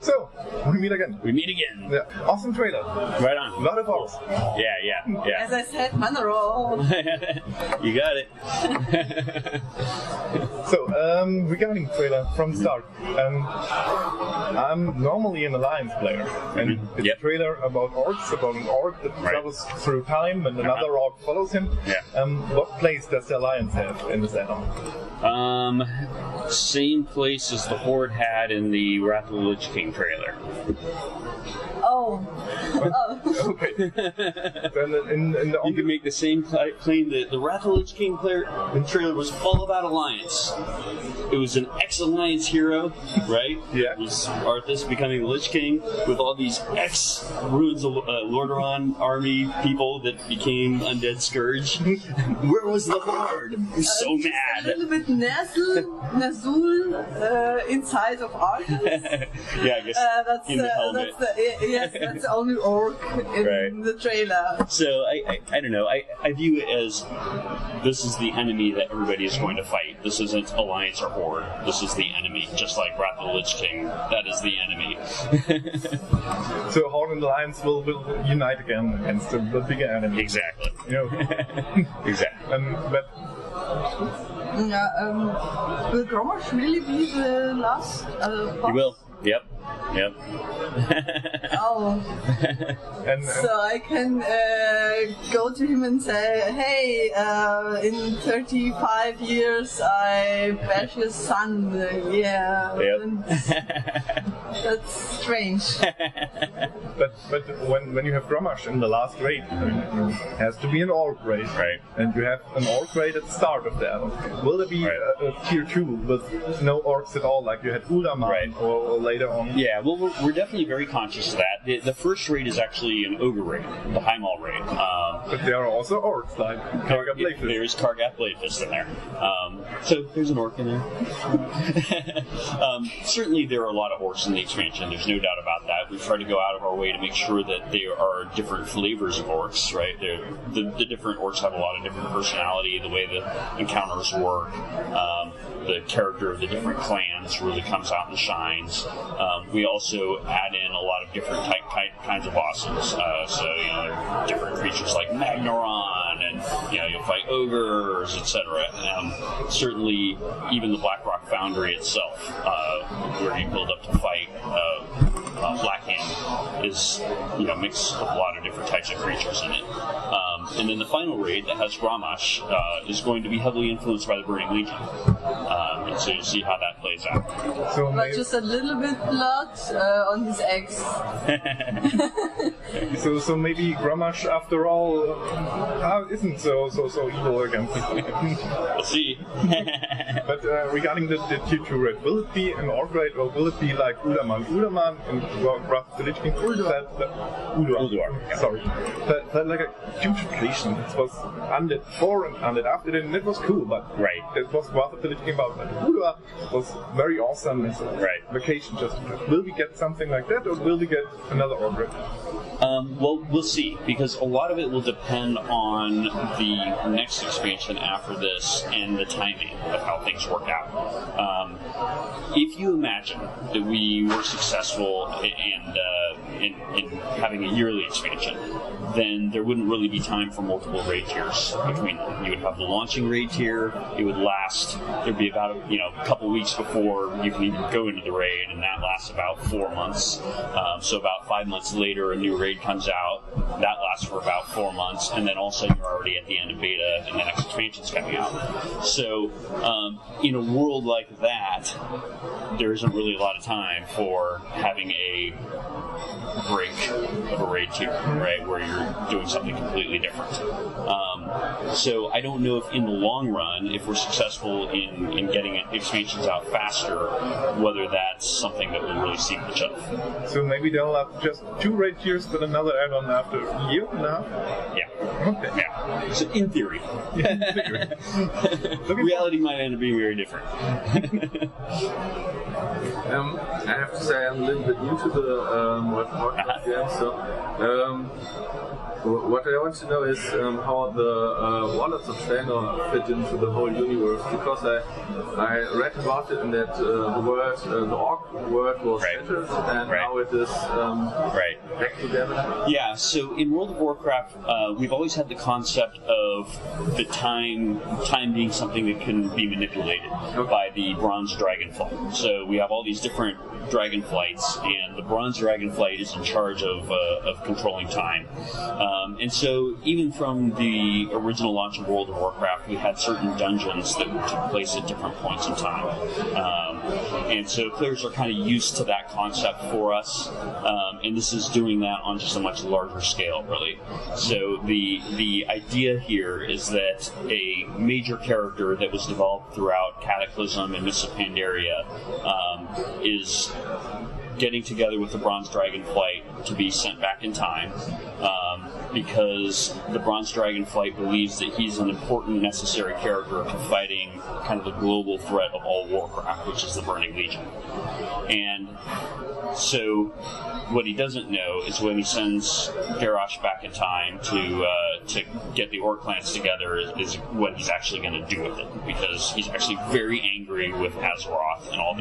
So, we meet again. We meet again. Yeah. Awesome trailer. Right on. A lot of Orcs. Yeah. As I said, Manaro. You got it. So, regarding the trailer from the start, I'm normally an Alliance player, and it's a trailer about Orcs, about an Orc that travels through time, and another Orc follows him. Yeah. What place does the Alliance have in this add-on? Same place as the Horde had in the Wrath of the Lich King trailer. Oh. Okay. Then You can make the same claim that the Wrath of the Lich King trailer was all about Alliance. It was an ex-Alliance hero, right? Yeah. It was Arthas becoming the Lich King with all these ex-Ruins of Lordaeron army people that became Undead Scourge. Where was the Horde? I'm so mad. A little bit Nazul inside of Arthas. Yeah, I guess That's in the helmet. Yes, that's the only Orc in the trailer. So I don't know. I view it as this is the enemy that everybody is going to fight. This isn't Alliance or Horde. This is the enemy. Just like Wrath of the Lich King, that is the enemy. So Horde and Alliance will unite again against the bigger enemy. Exactly. You know. Exactly. But will Gromosh really be the last boss? He will. Yep. Oh. So I can go to him and say, hey, in 35 years I bash your son. Yeah. Yep. That's strange. But when you have Gromosh in the last raid, I mean, it has to be an Orc raid. Right. And you have an Orc raid at the start of that. Will there be a tier 2 with no Orcs at all, like you had Uldaman or later on? Yeah, well, we're definitely very conscious of that. The first raid is actually an Ogre raid, the Heimall raid. But there are also Orcs, like Kargat Bladefist. There's Kargat Bladefist in there. So there's an Orc in there. Certainly there are a lot of Orcs in the expansion, there's no doubt about that. We've tried to go out of our way to make sure that there are different flavors of Orcs, right? The different Orcs have a lot of different personality, the way the encounters work, the character of the different clans really comes out and shines. We also add in a lot of different kinds of bosses. So, there are different creatures like Magnaron, and, you'll fight ogres, etc. Certainly, even the Blackrock Foundry itself, where you build up to fight Blackhand, is, mixed with a lot of different types of creatures in it. And then the final raid that has Gromosh is going to be heavily influenced by the Burning Legion. And so you'll see how that plays out. So but just a little bit blood on his eggs. so maybe Gromosh, after all, isn't so evil against people. We'll see. But regarding the tier 2 raid, will it be an Orc raid, or will it be like Uldaman? Uldaman in Wrath of the Lich King, Ulduar. Sorry. That like a huge inflation. It was undead before and undead after, and it was cool, but it was Wrath of the Lich King about that. Ulduar was very awesome as a vacation just. Will we get something like that, or will we get another Orc raid? Well, we'll see, because a lot of it will depend on the next expansion after this and the timing of how things work out. If you imagine that we were successful in having a yearly expansion, then there wouldn't really be time for multiple raid tiers between them. You would have the launching raid tier, it would last, there'd be about a couple weeks before you can even go into the raid, and that lasts about 4 months. So about 5 months later, a new raid comes out, that lasts for about 4 months, and then all of a sudden you're already at the end of beta and the next expansion's coming out. So in a world like that, there isn't really a lot of time for having a break of a raid tier, right, where you're doing something completely different. So I don't know if in the long run, if we're successful in getting expansions out faster, whether that's something that we'll really see much of. So maybe they'll have just 2 raid tiers, but another add-on after a year and a half? Yeah. Okay. Yeah. So in theory. Reality might end up being very different. I have to say I'm a little bit new to the podcast game, so what I want to know is how the Warlords of Draenor fit into the whole universe, because I read about it in that the Orc world was settled, and now it is back together. Yeah, so in World of Warcraft, we've always had the concept of the time being something that can be manipulated by the Bronze Dragonflight. So we have all these different dragonflights, and the Bronze Dragonflight is in charge of controlling time. And so even from the original launch of World of Warcraft, we had certain dungeons that took place at different points in time. And so players are kind of used to that concept for us, and this is doing that on just a much larger scale, really. So the idea here is that a major character that was developed throughout Cataclysm and Mists of Pandaria is getting together with the Bronze Dragonflight to be sent back in time, because the Bronze Dragonflight believes that he's an important, necessary character to fighting kind of the global threat of all Warcraft, which is the Burning Legion. And so what he doesn't know is when he sends Garrosh back in time to get the Orc clans together is what he's actually going to do with it, because he's actually very angry with Azeroth and all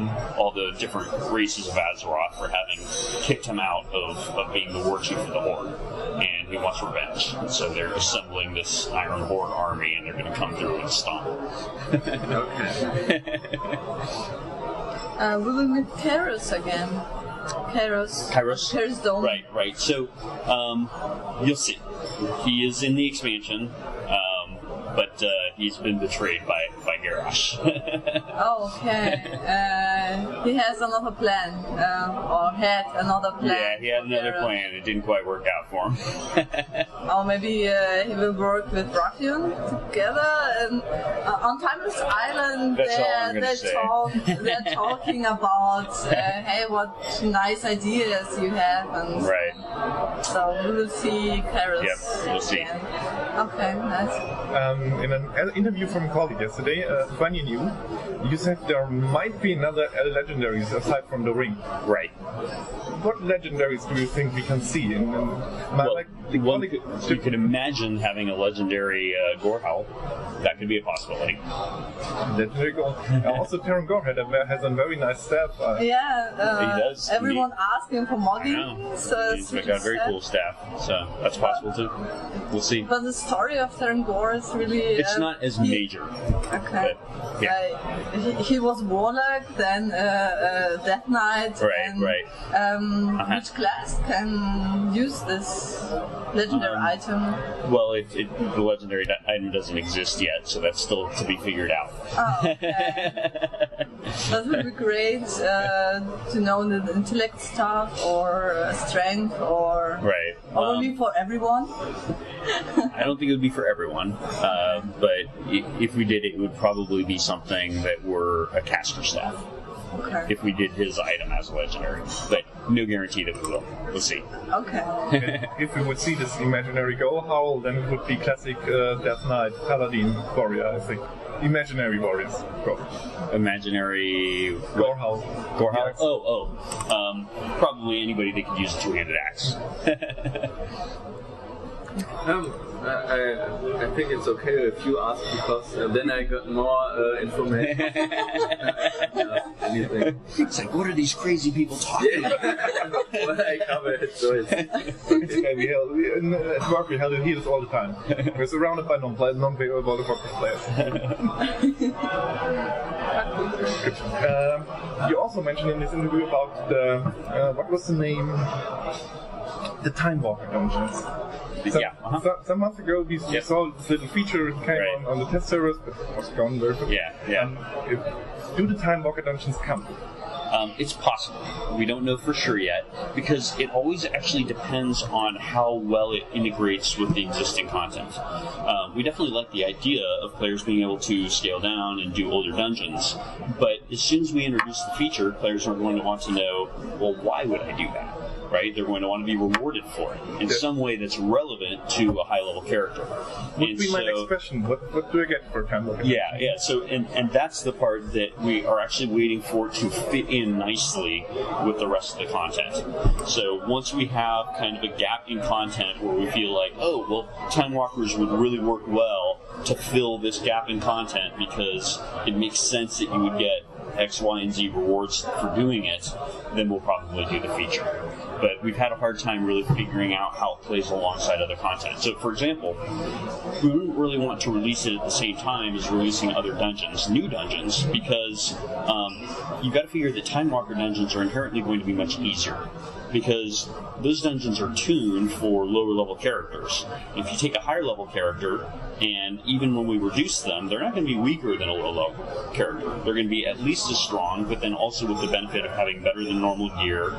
the different races of Azeroth for having kicked him out of being the war chief of the Horde, and he wants revenge. And so they're assembling this Iron Horde army, and they're going to come through and stomp. Okay. We will meet Kairos again. Kairos Dome. Right. So, you'll see. He is in the expansion, but he's been betrayed by Garrosh. Okay. He has another plan, or had another plan. Yeah, he had another plan. It didn't quite work out for him. Or maybe he will work with Ruffian together. And on Timeless Island, they're talking about, hey, what nice ideas you have. And so we will see Kairos. Yep, we'll see. Again. Okay, nice. In an interview from a colleague yesterday, funny new, you said there might be another legendaries aside from the ring. Right. What legendaries do you think we can see? You could imagine having a legendary Gorehowl. That could be a possibility. Legendary Gorehowl. Also, Terran Gorehead has a very nice staff. He does. Everyone asking for modding. So he's got a very cool staff, so that's possible too. We'll see. But the story of Terran Gore is really... It's not as major. Okay. But, yeah. He was Warlock, then Death Knight. Right. Which class can use this legendary item? Well, the legendary item doesn't exist yet, so that's still to be figured out. Oh, okay. That would be great to know the intellect stuff or strength or maybe for everyone. I don't think it would be for everyone, but if we did, it would probably be something that were a caster staff. Okay. If we did his item as a legendary, but no guarantee that we will. We'll see. Okay. If we would see this imaginary Gorehowl, then it would be classic Death Knight, Paladin, Warrior, I think. Imaginary warriors. Imaginary Gorehowl. Gorehowl? Probably anybody that could use a two-handed axe. I think it's okay if you ask, because then I got more information. Anything. It's like, what are these crazy people talking about? Well, I cover it, so it's... At work we held heals all the time. We're surrounded by non-player World of Warcraft players. Good. You also mentioned in this interview about the... what was the name? The Time Walker dungeons. Some months ago, we saw this little feature came on the test servers, but it was gone very quickly. Do the Time Walker dungeons come? It's possible. We don't know for sure yet, because it always actually depends on how well it integrates with the existing content. We definitely like the idea of players being able to scale down and do older dungeons, but as soon as we introduce the feature, players are going to want to know, well, why would I do that? right? They're going to want to be rewarded for it in some way that's relevant to a high-level character. Would be my next question. What do I get for time walker? Yeah. So, and that's the part that we are actually waiting for it to fit in nicely with the rest of the content. So once we have kind of a gap in content where we feel like, oh, well, time walkers would really work well to fill this gap in content because it makes sense that you would get X, Y, and Z rewards for doing it, then we'll probably do the feature. But we've had a hard time really figuring out how it plays alongside other content. So, for example, we wouldn't really want to release it at the same time as releasing other dungeons, new dungeons, because you've got to figure that Time Walker dungeons are inherently going to be much easier, because those dungeons are tuned for lower level characters. If you take a higher level character, and even when we reduce them, they're not going to be weaker than a low level character. They're going to be at least as strong, but then also with the benefit of having better than normal gear,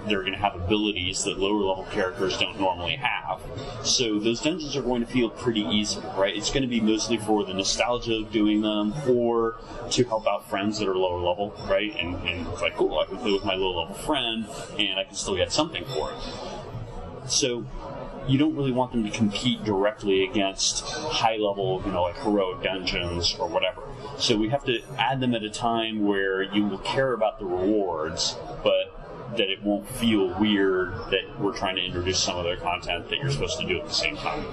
they're going to have abilities that lower level characters don't normally have. So those dungeons are going to feel pretty easy, right? It's going to be mostly for the nostalgia of doing them, or to help out friends that are lower level, right? And it's like, cool, I can play with my low level friend, and I can still get something for it. So you don't really want them to compete directly against high-level, like heroic dungeons or whatever. So we have to add them at a time where you will care about the rewards, but that it won't feel weird that we're trying to introduce some other content that you're supposed to do at the same time.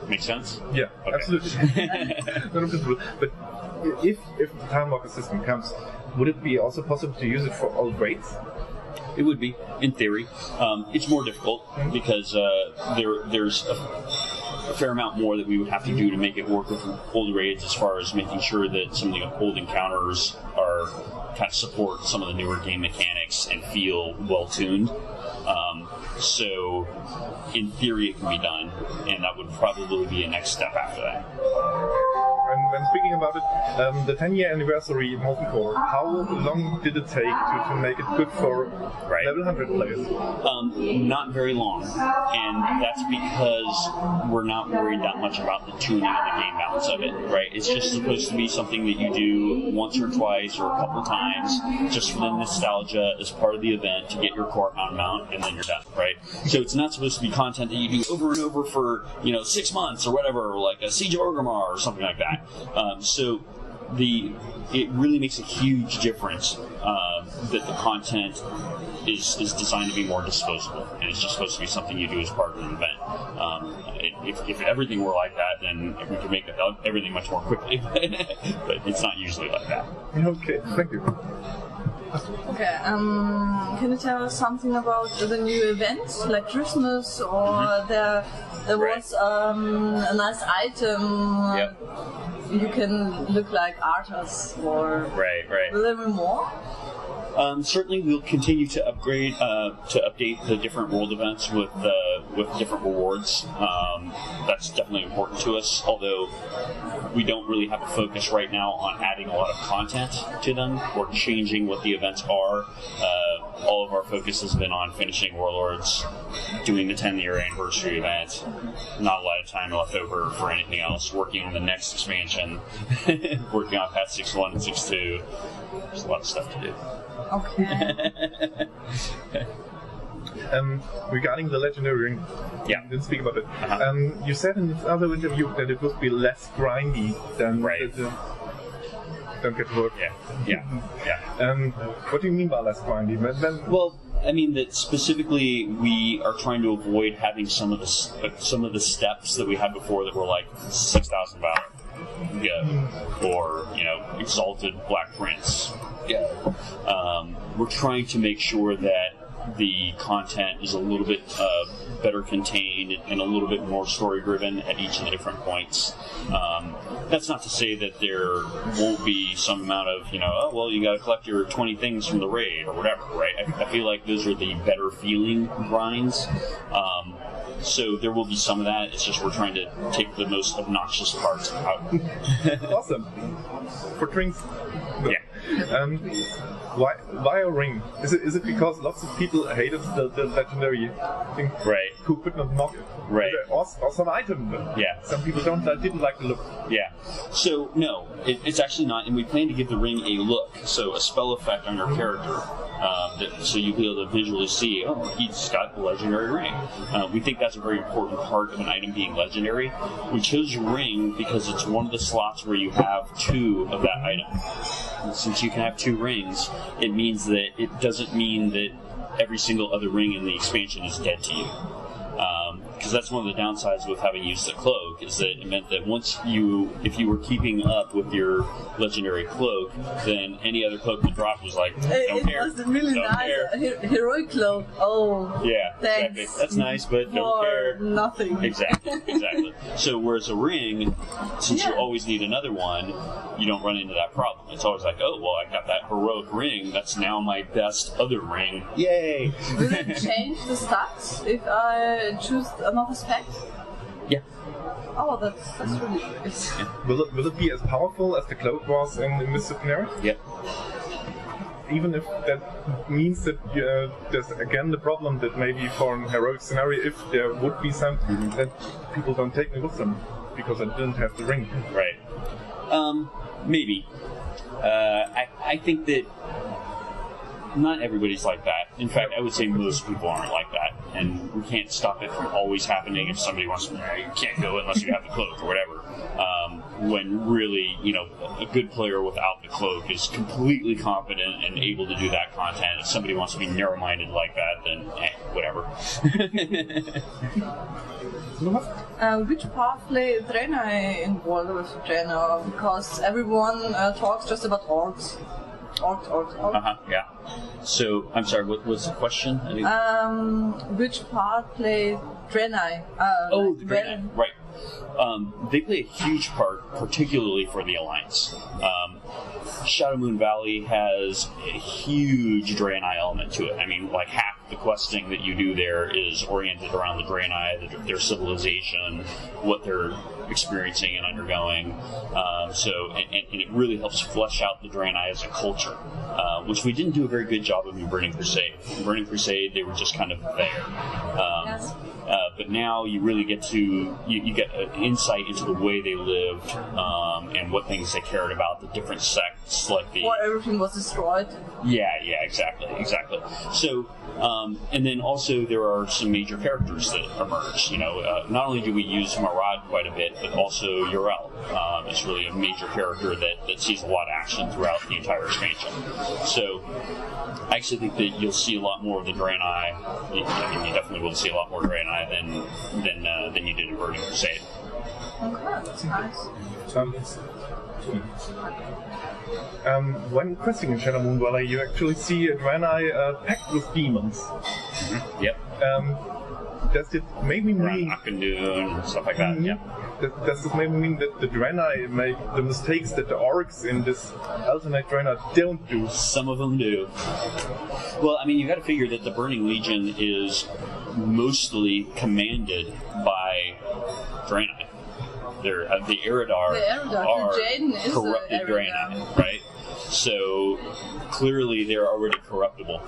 Make sense? Yeah, okay. Absolutely. But if the Time Walker system comes, would it be also possible to use it for all raids? It would be, in theory. It's more difficult because there's a fair amount more that we would have to do to make it work with old raids, as far as making sure that some of the old encounters are kind of support some of the newer game mechanics and feel well tuned. So, in theory, it can be done, and that would probably be a next step after that. And when speaking about it, the 10-year anniversary Molten Core, how long did it take to make it good for level 100 players? Not very long, and that's because we're not worried that much about the tuning and the game balance of it, right? It's just supposed to be something that you do once or twice or a couple times, just for the nostalgia as part of the event to get your core mount, and then you're done, right? So it's not supposed to be content that you do over and over for 6 months or whatever, like a Siege of Orgrimmar or something like that. So it really makes a huge difference that the content is designed to be more disposable, and it's just supposed to be something you do as part of an event. If everything were like that, then we could make everything much more quickly, but it's not usually like that. Okay, thank you. Okay, can you tell us something about the new events, like Christmas, or there was a nice item? Yep. You can look like Arthas, or right. a little bit more? Certainly, we'll continue to upgrade, to update the different world events with different rewards. That's definitely important to us, although we don't really have a focus right now on adding a lot of content to them or changing what the events are. All of our focus has been on finishing Warlords, doing the 10-year anniversary event, not a lot of time left over for anything else, working on the next expansion, working on Path 6.1 and 6.2. There's a lot of stuff to do. Okay. Regarding the Legendary Ring, yeah, didn't speak about it. You said in this other interview that it would be less grindy than don't get the word. Yeah. What do you mean by less grindy? Well, I mean that specifically we are trying to avoid having some of the steps that we had before that were like 6,000 valor, or Exalted Black Prince. We're trying to make sure that the content is a little bit better contained and a little bit more story-driven at each of the different points. That's not to say that there won't be some amount of, you got to collect your 20 things from the raid or whatever, right? I feel like those are the better-feeling grinds. So there will be some of that. It's just we're trying to take the most obnoxious parts out. Awesome. For drinks. Yeah. Why a ring? Is it because lots of people hated the legendary thing? Right. Who could not mock it? Right. Or some item. Yeah. Some people didn't like the look. Yeah. So no, it's actually not, and we plan to give the ring a look, so a spell effect on your character. So you'll be able to visually see, oh, he's got a legendary ring. We think that's a very important part of an item being legendary. We chose ring because it's one of the slots where you have 2 of that item. And since you can have 2 rings, it means that it doesn't mean that every single other ring in the expansion is dead to you. Because that's one of the downsides with having used a cloak, is that it meant that if you were keeping up with your legendary cloak, then any other cloak that dropped was like, don't care. It was really nice. Heroic cloak. Oh, yeah, thanks. exactly. That's nice, but don't care. Nothing. Exactly. So whereas a ring, since you always need another one, you don't run into that problem. It's always like, oh, well, I got that heroic ring. That's now my best other ring. Yay! Will it change the stats if I choose another spec? Yeah. Oh, that's really nice. Yeah. Will it be as powerful as the cloak was in this scenario? Yep. Even if that means that there's again the problem that maybe for an heroic scenario, if there would be something that people don't take me with them because I didn't have the ring. Right. Maybe. I think that not everybody's like that. In fact, I would say most people aren't like that. And we can't stop it from always happening if somebody wants to, you can't go unless you have the cloak or whatever. When really, a good player without the cloak is completely competent and able to do that content. If somebody wants to be narrow-minded like that, then whatever. Which part play Draenei involved with Draenei? Because everyone talks just about orcs. Orcs. Yeah. So, I'm sorry, what was the question? Which part play Draenei? The Draenei, right. They play a huge part, particularly for the Alliance. Shadowmoon Valley has a huge Draenei element to it. I mean, like half the questing that you do there is oriented around the Draenei, their civilization, what they're experiencing and undergoing. And it really helps flesh out the Draenei as a culture, which we didn't do a very good job of in Burning Crusade. In Burning Crusade, they were just kind of there. Yes. But now you really get to you get an insight into the way they lived and what things they cared about, the different sects, like the. Or everything was destroyed. Yeah, exactly. So, and then also there are some major characters that emerge. Not only do we use Marad quite a bit, but also Yrel is really a major character that sees a lot of action throughout the entire expansion. So, I actually think that you'll see a lot more of the Draenei. You definitely will see a lot more Draenei than you did in Burning Crusade. Okay, that's nice. When questing in Shadowmoon Valley, you actually see a Draenei packed with demons. Mm-hmm. Yep. Does it maybe mean Akandun and stuff like that? Yeah. Does this maybe mean that the Draenei make the mistakes that the Orcs in this alternate Draenei don't do? Some of them do. Well, I mean, you got to figure that the Burning Legion is mostly commanded by Draenei. The Eridar are corrupted Draenei, right? So clearly they're already corruptible.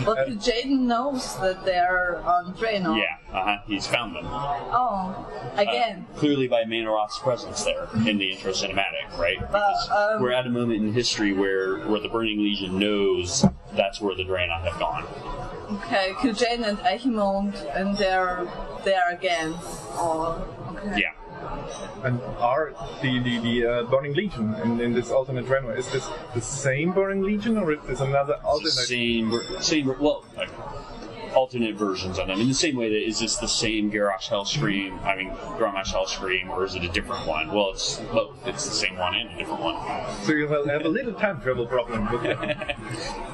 But Jaden knows that they're on Draenei. Yeah, he's found them. Oh, again. Clearly by Manorath's presence there in the intro cinematic, right? Because we're at a moment in history where the Burning Legion knows that's where the Draenei have gone. Okay, Kil'jaeden and Ahimond, and they're there again. Oh, okay. Yeah. And are the Burning Legion in this alternate Draenei, is this the same Burning Legion or is this another alternate? Same. Well, alternate versions of them. In the same way that, is this the same Garrosh Hellscream, Grommash Hellscream, or is it a different one? Well, it's both. It's the same one and a different one. So you will have a little time travel problem with it.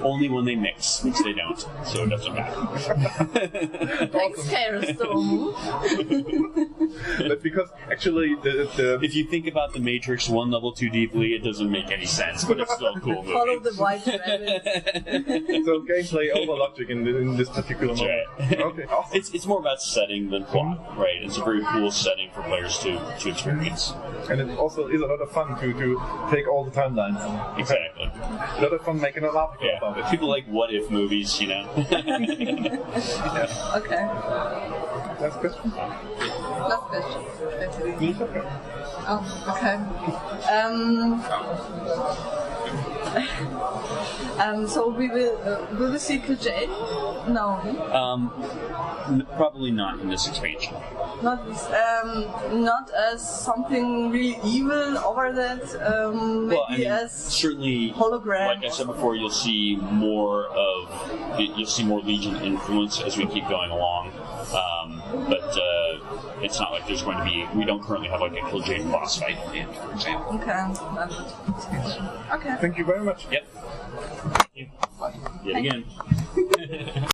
Only when they mix, which they don't, so it doesn't matter. Thanks, Storm. But because actually the if you think about the Matrix one level too deeply, it doesn't make any sense, but it's still a cool movie. Follow the white rabbit. So gameplay over logic in this particular moment. Right. Okay, awesome. It's more about setting than plot, right? It's a very cool setting for players to experience. And it also is a lot of fun to take all the timelines. Exactly. A lot of fun making an article about it. People like what if movies, Yeah. Okay. Last question? Last question. Okay. Oh, okay. So we will we see Jade? No. Probably not in this expansion. Not as something really evil over that. Maybe as certainly hologram. Like I said before, you'll see more Legion influence as we keep going along. But it's not like there's going to be. We don't currently have like a Kil'jaeden boss fight at the end, for example. Okay. Thank you very much. Yep. Thank you. Yet again.